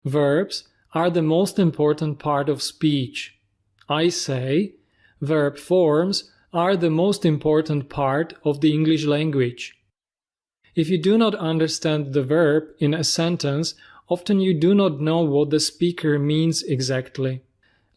Verbs are the most important part of speech. I say, verb forms are the most important part of the English language. If you do not understand the verb in a sentence, often you do not know what the speaker means exactly.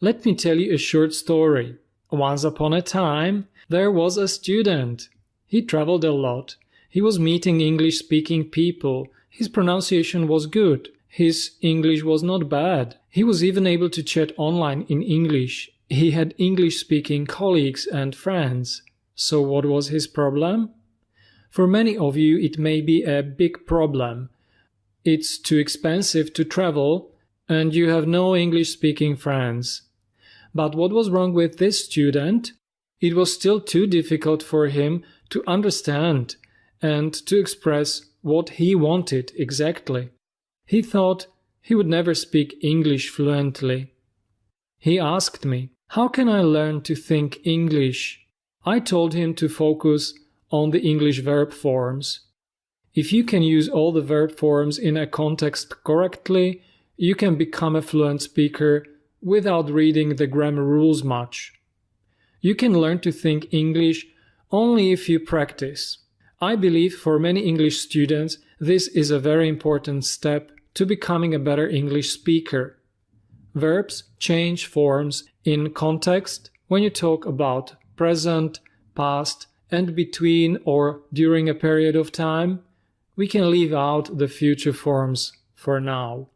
Let me tell you a short story. Once upon a time, there was a student. He traveled a lot. He was meeting English-speaking people. His pronunciation was good. His English was not bad. He was even able to chat online in English. He had English-speaking colleagues and friends. So what was his problem? For many of you, it may be a big problem. It's too expensive to travel, and you have no English-speaking friends. But what was wrong with this student? It was still too difficult for him to understand and to express what he wanted exactly. He thought he would never speak English fluently. He asked me, "How can I learn to think English?" I told him to focus on the English verb forms. If you can use all the verb forms in a context correctly, you can become a fluent speaker without reading the grammar rules much. You can learn to think English only if you practice. I believe for many English students, this is a very important step to becoming a better English speaker. Verbs change forms in context when you talk about present, past, and between or during a period of time. We can leave out the future forms for now.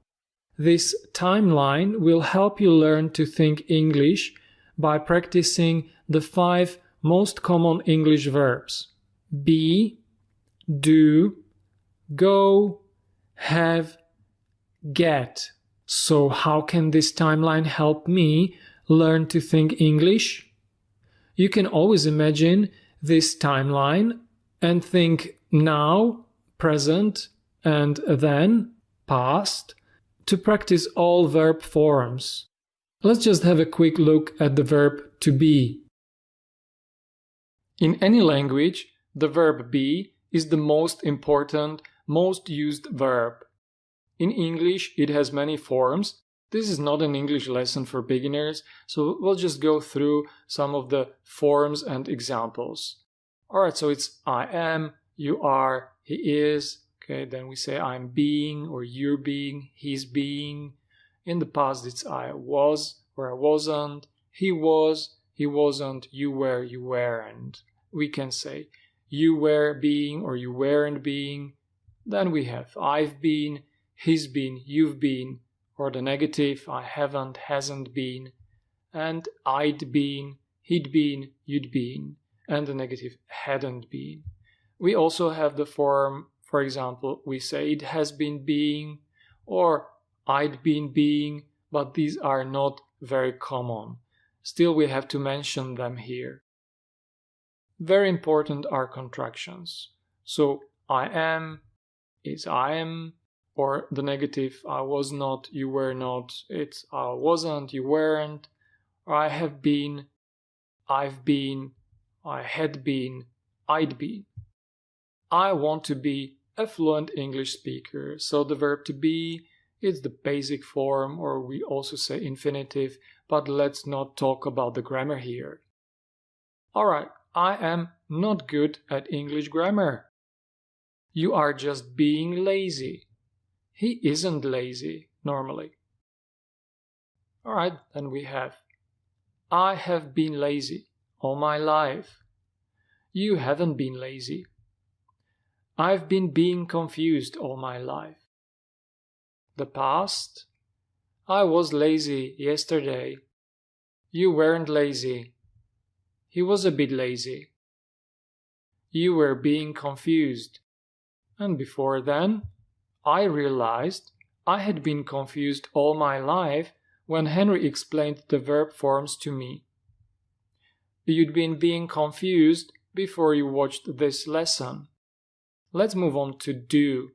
This timeline will help you learn to think English by practicing the 5 most common English verbs: be, do, go, have, get. So how can this timeline help me learn to think English? You can always imagine this timeline and think now, present, and then, past, to practice all verb forms. Let's just have a quick look at the verb to be. In any language, the verb be is the most important, most used verb. In English, it has many forms. This is not an English lesson for beginners, so we'll just go through some of the forms and examples. Alright, so it's I am, you are, he is. Okay, then we say I'm being or you're being, he's being. In the past, it's I was or I wasn't, he was, he wasn't, you were, you weren't. We can say you were being or you weren't being. Then we have I've been, he's been, you've been, or the negative I haven't, hasn't been, and I'd been, he'd been, you'd been, and the negative hadn't been. We also have the form, for example, we say it has been being or I'd been being, but these are not very common. Still, we have to mention them here. Very important are contractions. So I am is I am, or the negative I was not, you were not, it's I wasn't, you weren't, or I have been, I've been, I had been, I'd been. I want to be a fluent English speaker, so the verb to be is the basic form, or we also say infinitive, but let's not talk about the grammar here. Alright, I am not good at English grammar. You are just being lazy. He isn't lazy, normally. Alright, then we have I have been lazy all my life. You haven't been lazy. I've been being confused all my life. The past. I was lazy yesterday. You weren't lazy. He was a bit lazy. You were being confused. And before then, I realized I had been confused all my life when Henry explained the verb forms to me. You'd been being confused before you watched this lesson. Let's move on to do.